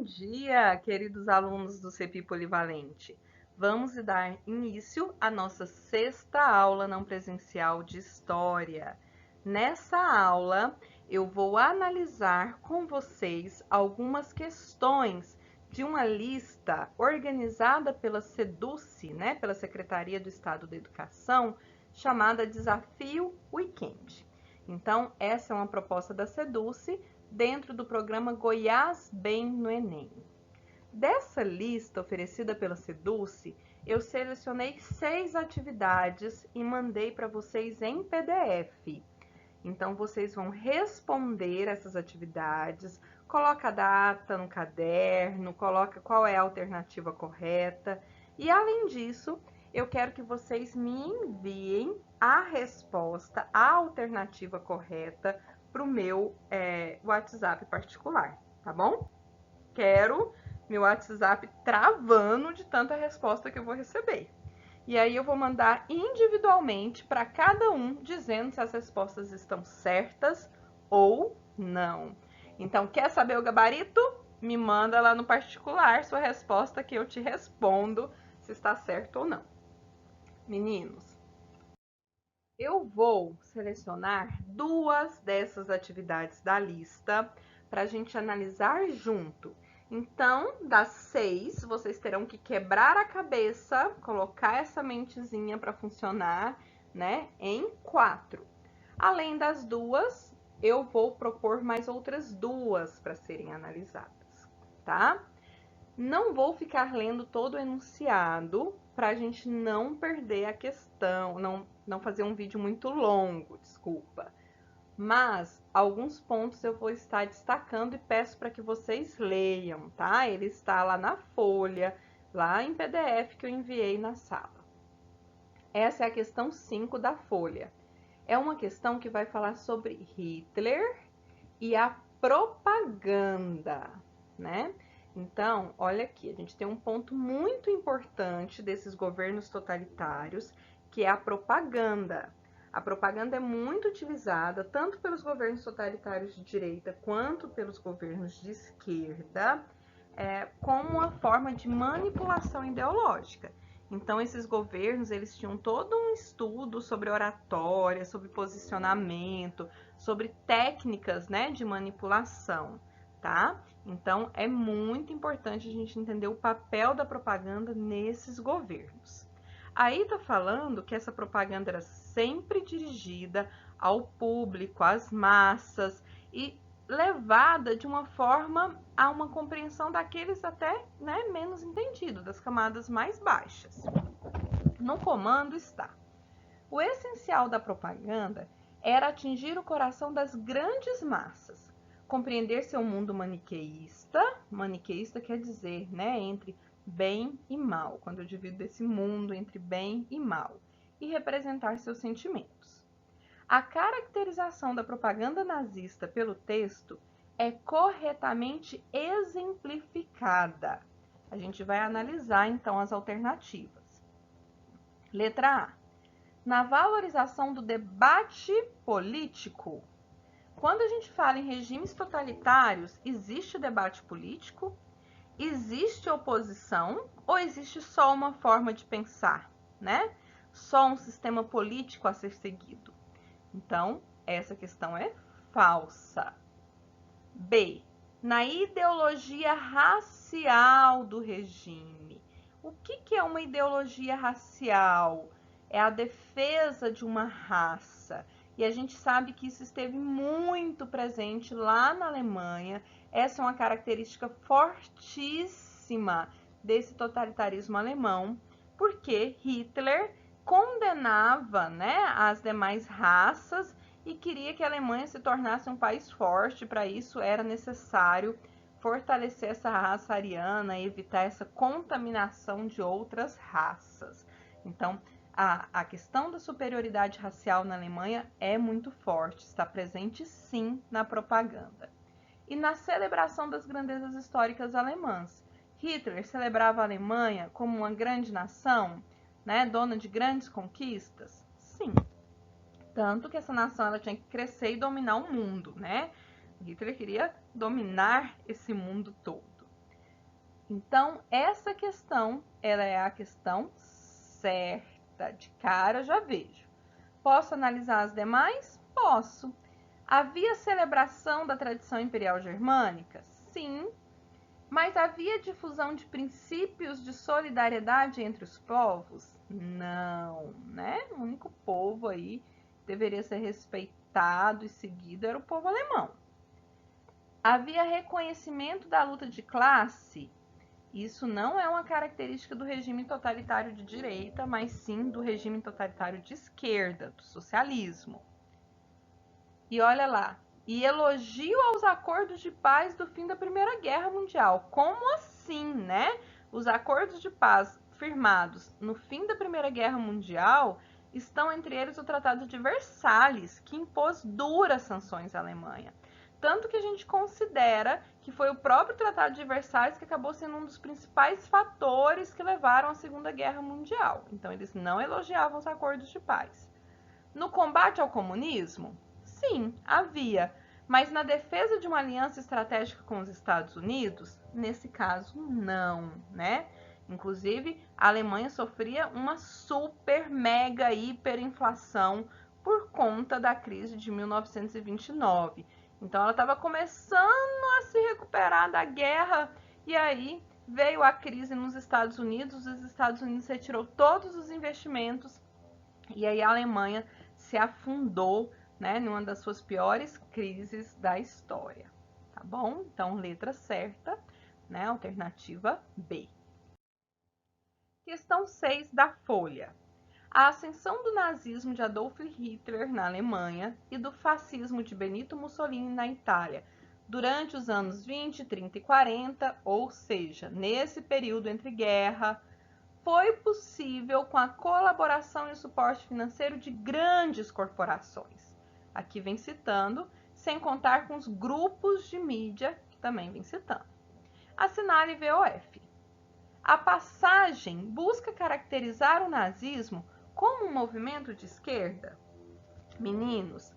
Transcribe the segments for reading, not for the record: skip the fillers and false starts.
Bom dia, queridos alunos do CEPI Polivalente. Vamos dar início à nossa sexta aula não presencial de História. Nessa aula, eu vou analisar com vocês algumas questões de uma lista organizada pela SEDUC, pela Secretaria do Estado da Educação, chamada Desafio Weekend. Então, essa é uma proposta da SEDUC dentro do programa Goiás Bem no Enem. Dessa lista oferecida pela SEDUC, eu selecionei 6 atividades e mandei para vocês em PDF. Então, vocês vão responder essas atividades, coloca a data no caderno, coloca qual é a alternativa correta. E, além disso, eu quero que vocês me enviem a resposta, a alternativa correta, para o meu WhatsApp particular, tá bom? Quero meu WhatsApp travando de tanta resposta que eu vou receber. E aí eu vou mandar individualmente para cada um, dizendo se as respostas estão certas ou não. Então, quer saber o gabarito? Me manda lá no particular sua resposta que eu te respondo se está certo ou não. Meninos, eu vou selecionar 2 dessas atividades da lista para a gente analisar junto. Então, das 6, vocês terão que quebrar a cabeça, colocar essa mentezinha para funcionar, em 4. Além das 2, eu vou propor mais outras 2 para serem analisadas, tá? Não vou ficar lendo todo o enunciado para a gente não perder a questão, não fazer um vídeo muito longo, desculpa. Mas alguns pontos eu vou estar destacando e peço para que vocês leiam, tá? Ele está lá na folha, lá em PDF que eu enviei na sala. Essa é a questão 5 da folha. É uma questão que vai falar sobre Hitler e a propaganda, né? Então, olha aqui, a gente tem um ponto muito importante desses governos totalitários, que é a propaganda. A propaganda é muito utilizada tanto pelos governos totalitários de direita quanto pelos governos de esquerda, como uma forma de manipulação ideológica. Então, esses governos, eles tinham todo um estudo sobre oratória, sobre posicionamento, sobre técnicas, de manipulação, tá? Então, é muito importante a gente entender o papel da propaganda nesses governos. Aí tá falando que essa propaganda era sempre dirigida ao público, às massas, e levada de uma forma a uma compreensão daqueles até menos entendidos, das camadas mais baixas. No comando está: o essencial da propaganda era atingir o coração das grandes massas, compreender seu mundo maniqueísta, maniqueísta quer dizer, entre bem e mal, quando eu divido esse mundo entre bem e mal, e representar seus sentimentos. A caracterização da propaganda nazista pelo texto é corretamente exemplificada. A gente vai analisar então as alternativas. Letra A. Na valorização do debate político. Quando a gente fala em regimes totalitários, existe debate político? Existe oposição ou existe só uma forma de pensar, Só um sistema político a ser seguido? Então, essa questão é falsa. B. Na ideologia racial do regime. O que é uma ideologia racial? É a defesa de uma raça. E a gente sabe que isso esteve muito presente lá na Alemanha. Essa é uma característica fortíssima desse totalitarismo alemão, porque Hitler condenava, as demais raças e queria que a Alemanha se tornasse um país forte. Para isso era necessário fortalecer essa raça ariana e evitar essa contaminação de outras raças. Então, a questão da superioridade racial na Alemanha é muito forte, está presente sim na propaganda. E na celebração das grandezas históricas alemãs. Hitler celebrava a Alemanha como uma grande nação, dona de grandes conquistas? Sim. Tanto que essa nação ela tinha que crescer e dominar o mundo, Hitler queria dominar esse mundo todo. Então, essa questão, ela é a questão certa. De cara, já vejo. Posso analisar as demais? Posso. Havia celebração da tradição imperial germânica? Sim. Mas havia difusão de princípios de solidariedade entre os povos? Não, né? O único povo aí que deveria ser respeitado e seguido era o povo alemão. Havia reconhecimento da luta de classe? Isso não é uma característica do regime totalitário de direita, mas sim do regime totalitário de esquerda, do socialismo. E olha lá, e elogio aos acordos de paz do fim da Primeira Guerra Mundial. Como assim, né? Os acordos de paz firmados no fim da Primeira Guerra Mundial estão entre eles o Tratado de Versalhes, que impôs duras sanções à Alemanha. Tanto que a gente considera que foi o próprio Tratado de Versalhes que acabou sendo um dos principais fatores que levaram à Segunda Guerra Mundial. Então, eles não elogiavam os acordos de paz. No combate ao comunismo, sim, havia, mas na defesa de uma aliança estratégica com os Estados Unidos, nesse caso, não, né? Inclusive, a Alemanha sofria uma super, mega, hiperinflação por conta da crise de 1929. Então, ela estava começando a se recuperar da guerra e aí veio a crise nos Estados Unidos, os Estados Unidos retirou todos os investimentos e aí a Alemanha se afundou, né, numa das suas piores crises da história, tá bom? Então, letra certa, né, alternativa B. Questão 6 da folha. A ascensão do nazismo de Adolf Hitler na Alemanha e do fascismo de Benito Mussolini na Itália durante os anos 20, 30 e 40, ou seja, nesse período entre guerra, foi possível com a colaboração e suporte financeiro de grandes corporações. Aqui vem citando, sem contar com os grupos de mídia, que também vem citando. Assinale VOF. A passagem busca caracterizar o nazismo como um movimento de esquerda? Meninos,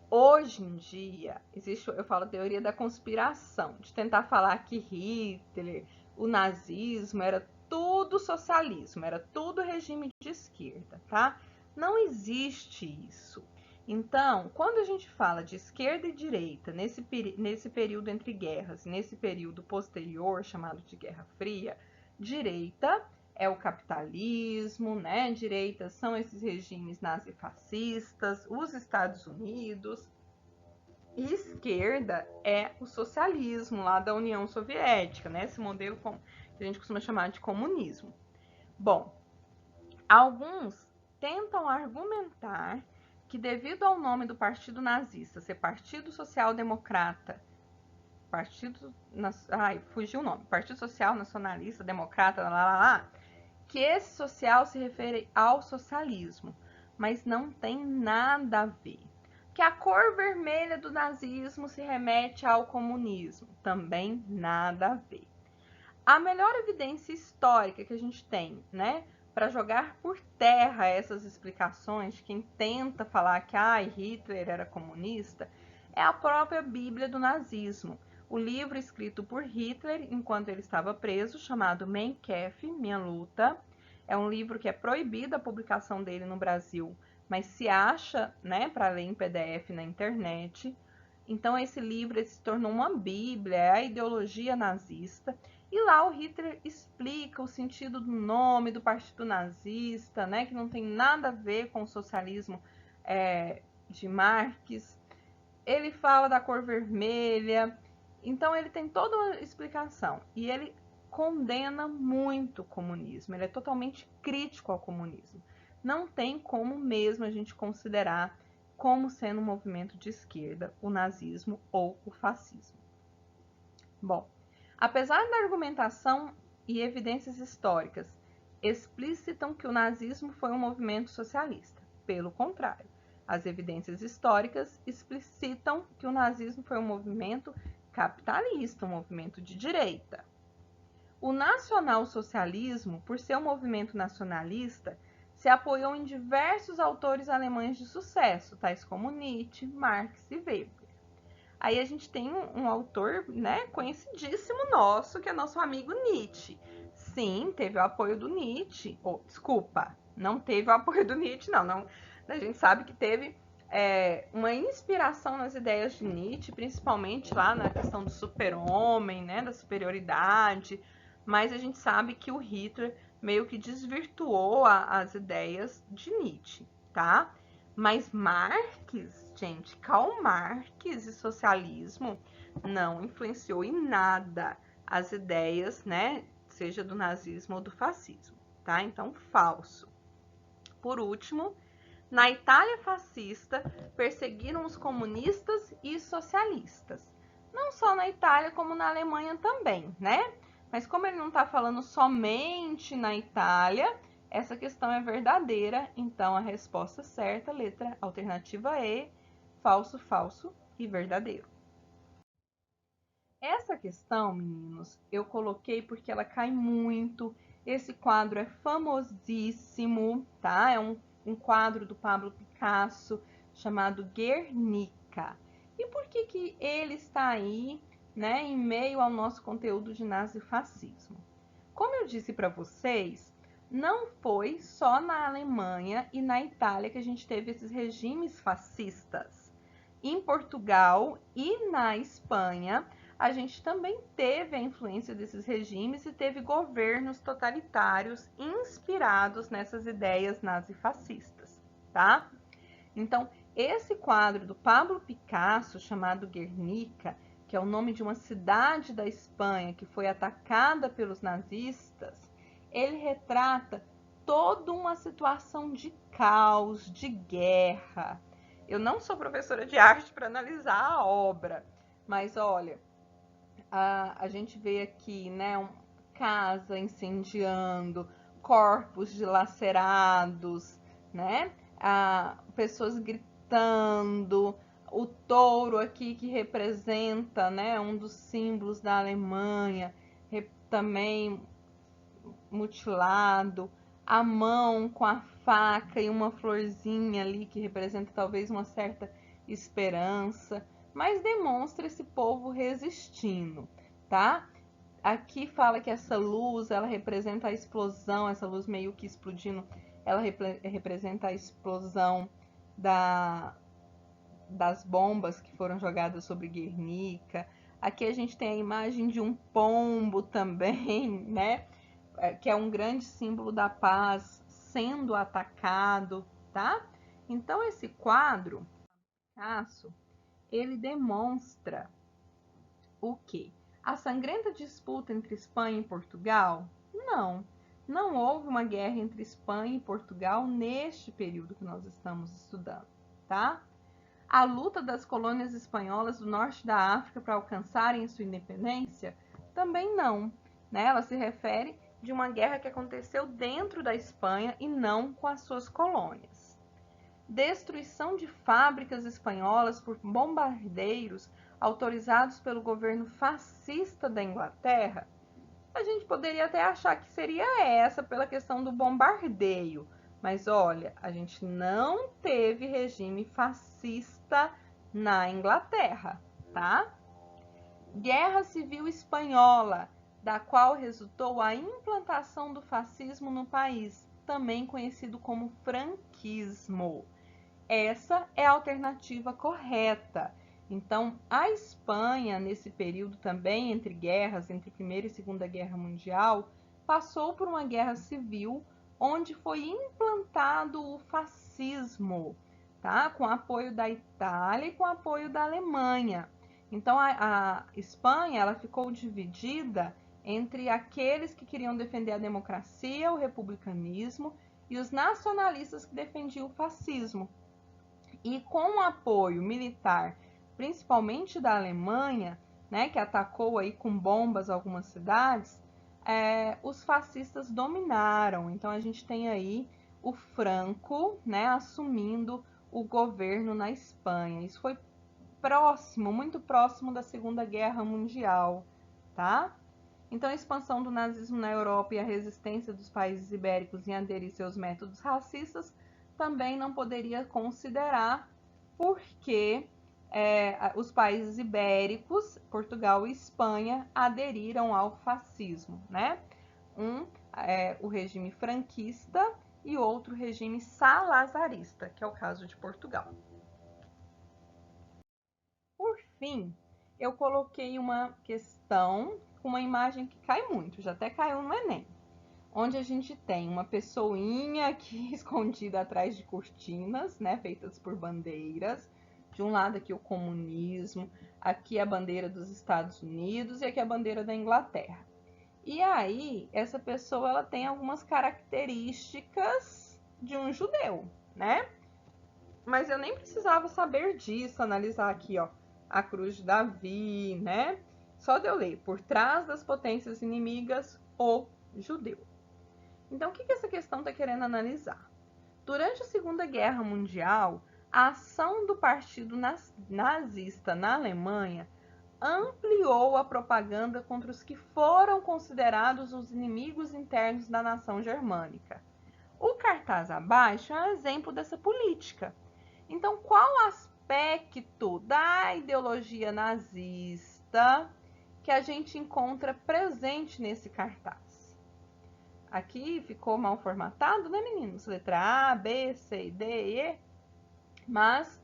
hoje em dia, existe, eu falo, teoria da conspiração, de tentar falar que Hitler, o nazismo, era tudo socialismo, era tudo regime de esquerda, tá? Não existe isso. Então, quando a gente fala de esquerda e direita, nesse período entre guerras, nesse período posterior, chamado de Guerra Fria, direita é o capitalismo, né? Direita são esses regimes nazifascistas, os Estados Unidos. E esquerda é o socialismo lá da União Soviética, né? Esse modelo que a gente costuma chamar de comunismo. Bom, alguns tentam argumentar que devido ao nome do partido nazista ser Partido Social Democrata, fugiu o nome, Partido Social Nacionalista Democrata, que esse social se refere ao socialismo, mas não tem nada a ver. Que a cor vermelha do nazismo se remete ao comunismo, também nada a ver. A melhor evidência histórica que a gente tem, né, para jogar por terra essas explicações de quem tenta falar que Hitler era comunista, é a própria Bíblia do nazismo. O livro escrito por Hitler enquanto ele estava preso, chamado Mein Kampf, Minha Luta. É um livro que é proibida a publicação dele no Brasil, mas se acha, né, para ler em PDF na internet. Então esse livro se tornou uma bíblia, é a ideologia nazista. E lá o Hitler explica o sentido do nome do partido nazista, né, que não tem nada a ver com o socialismo de Marx. Ele fala da cor vermelha. Então ele tem toda uma explicação. E ele condena muito o comunismo. Ele é totalmente crítico ao comunismo. Não tem como mesmo a gente considerar como sendo um movimento de esquerda o nazismo ou o fascismo. Bom, apesar da argumentação e evidências históricas explicitam que o nazismo foi um movimento socialista, pelo contrário, as evidências históricas explicitam que o nazismo foi um movimento capitalista, um movimento de direita. O nacionalsocialismo, por ser um movimento nacionalista, se apoiou em diversos autores alemães de sucesso, tais como Nietzsche, Marx e Weber. Aí a gente tem um autor, né, conhecidíssimo nosso, que é nosso amigo Nietzsche. Sim, teve o apoio do Nietzsche. Desculpa, não teve o apoio do Nietzsche, não. A gente sabe que teve uma inspiração nas ideias de Nietzsche, principalmente lá na questão do super-homem, né, da superioridade, mas a gente sabe que o Hitler meio que desvirtuou as ideias de Nietzsche, tá? Mas Marx, gente, Karl Marx e socialismo não influenciou em nada as ideias, né, seja do nazismo ou do fascismo, tá? Então, falso. Por último, na Itália fascista, perseguiram os comunistas e socialistas. Não só na Itália, como na Alemanha também, né? Mas como ele não está falando somente na Itália, essa questão é verdadeira, então a resposta certa, letra alternativa E, falso, falso e verdadeiro. Essa questão, meninos, eu coloquei porque ela cai muito. Esse quadro é famosíssimo, tá? É um quadro do Pablo Picasso chamado Guernica. E por que ele está aí, né, em meio ao nosso conteúdo de nazifascismo? Como eu disse para vocês, não foi só na Alemanha e na Itália que a gente teve esses regimes fascistas. Em Portugal e na Espanha, a gente também teve a influência desses regimes e teve governos totalitários inspirados nessas ideias nazifascistas, tá? Então, esse quadro do Pablo Picasso, chamado Guernica, que é o nome de uma cidade da Espanha que foi atacada pelos nazistas, ele retrata toda uma situação de caos, de guerra. Eu não sou professora de arte para analisar a obra, mas olha, a gente vê aqui, né, casa incendiando, corpos dilacerados, né, pessoas gritando, o touro aqui que representa, né, um dos símbolos da Alemanha, também mutilado, a mão com a faca e uma florzinha ali que representa talvez uma certa esperança, mas demonstra esse povo resistindo, tá? Aqui fala que essa luz, ela representa a explosão, essa luz meio que explodindo, ela representa a explosão das bombas que foram jogadas sobre Guernica. Aqui a gente tem a imagem de um pombo também, né? Que é um grande símbolo da paz sendo atacado, tá? Então esse quadro, ele demonstra o quê? A sangrenta disputa entre Espanha e Portugal? Não, não houve uma guerra entre Espanha e Portugal neste período que nós estamos estudando, tá? A luta das colônias espanholas do norte da África para alcançarem sua independência? Também não, né? Ela se refere de uma guerra que aconteceu dentro da Espanha e não com as suas colônias. Destruição de fábricas espanholas por bombardeiros autorizados pelo governo fascista da Inglaterra? A gente poderia até achar que seria essa pela questão do bombardeio, mas olha, a gente não teve regime fascista na Inglaterra, tá? Guerra Civil Espanhola, da qual resultou a implantação do fascismo no país, também conhecido como franquismo. Essa é a alternativa correta. Então, a Espanha, nesse período também, entre guerras, entre Primeira e Segunda Guerra Mundial, passou por uma guerra civil onde foi implantado o fascismo, tá? Com apoio da Itália e com apoio da Alemanha. Então, a Espanha ela ficou dividida entre aqueles que queriam defender a democracia, o republicanismo, e os nacionalistas que defendiam o fascismo. E com o apoio militar, principalmente da Alemanha, né, que atacou aí com bombas algumas cidades, os fascistas dominaram. Então a gente tem aí o Franco, né, assumindo o governo na Espanha. Isso foi próximo, muito próximo da Segunda Guerra Mundial, tá? Então a expansão do nazismo na Europa e a resistência dos países ibéricos em aderir seus métodos racistas também não poderia considerar, porque os países ibéricos, Portugal e Espanha, aderiram ao fascismo, né? O regime franquista e outro regime salazarista, que é o caso de Portugal. Por fim, eu coloquei uma questão com uma imagem que cai muito, já até caiu no Enem, onde a gente tem uma pessoinha aqui escondida atrás de cortinas, né, feitas por bandeiras. De um lado aqui o comunismo, aqui a bandeira dos Estados Unidos e aqui a bandeira da Inglaterra. E aí, essa pessoa ela tem algumas características de um judeu, né? Mas eu nem precisava saber disso, analisar aqui, ó, a cruz de Davi, né? Só de eu ler, por trás das potências inimigas, o judeu. Então, o que essa questão está querendo analisar? Durante a Segunda Guerra Mundial, a ação do partido nazista na Alemanha ampliou a propaganda contra os que foram considerados os inimigos internos da nação germânica. O cartaz abaixo é um exemplo dessa política. Então, qual aspecto da ideologia nazista que a gente encontra presente nesse cartaz? Aqui ficou mal formatado, né, meninos? Letra A, B, C, D e E. Mas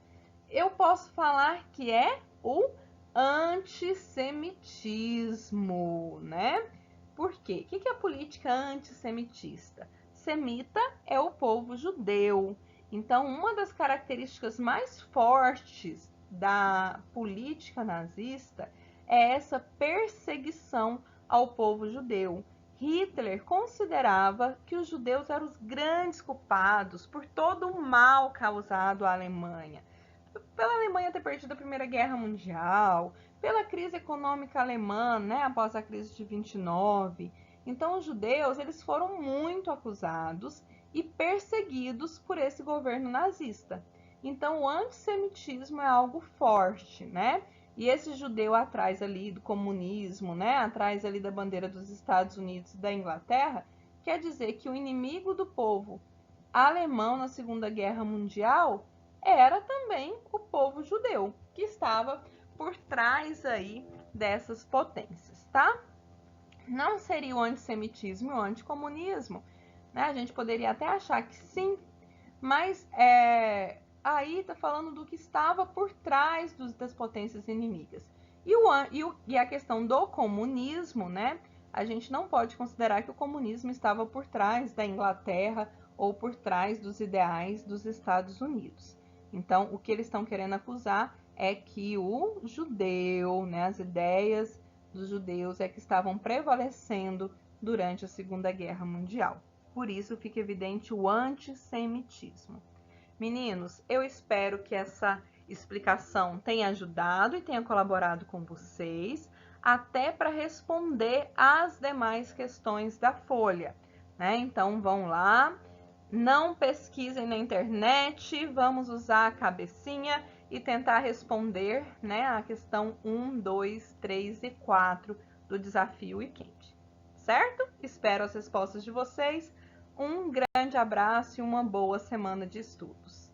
eu posso falar que é o antissemitismo, né? Por quê? O que é a política antissemitista? Semita é o povo judeu. Então, uma das características mais fortes da política nazista é essa perseguição ao povo judeu. Hitler considerava que os judeus eram os grandes culpados por todo o mal causado à Alemanha. Pela Alemanha ter perdido a Primeira Guerra Mundial, pela crise econômica alemã, né, após a crise de 29. Então, os judeus eles foram muito acusados e perseguidos por esse governo nazista. Então, o antissemitismo é algo forte, né? E esse judeu atrás ali do comunismo, né, atrás ali da bandeira dos Estados Unidos e da Inglaterra, quer dizer que o inimigo do povo alemão na Segunda Guerra Mundial era também o povo judeu, que estava por trás aí dessas potências, tá? Não seria o antissemitismo e o anticomunismo, né? A gente poderia até achar que sim, mas aí está falando do que estava por trás das potências inimigas. E a questão do comunismo, né? A gente não pode considerar que o comunismo estava por trás da Inglaterra ou por trás dos ideais dos Estados Unidos. Então, o que eles estão querendo acusar é que o judeu, né, as ideias dos judeus é que estavam prevalecendo durante a Segunda Guerra Mundial. Por isso fica evidente o antissemitismo. Meninos, eu espero que essa explicação tenha ajudado e tenha colaborado com vocês, até para responder às demais questões da folha, né? Então vão lá, não pesquisem na internet, vamos usar a cabecinha e tentar responder, né, a questão 1, 2, 3 e 4 do desafio Weekend, certo? Espero as respostas de vocês. Um grande abraço e uma boa semana de estudos.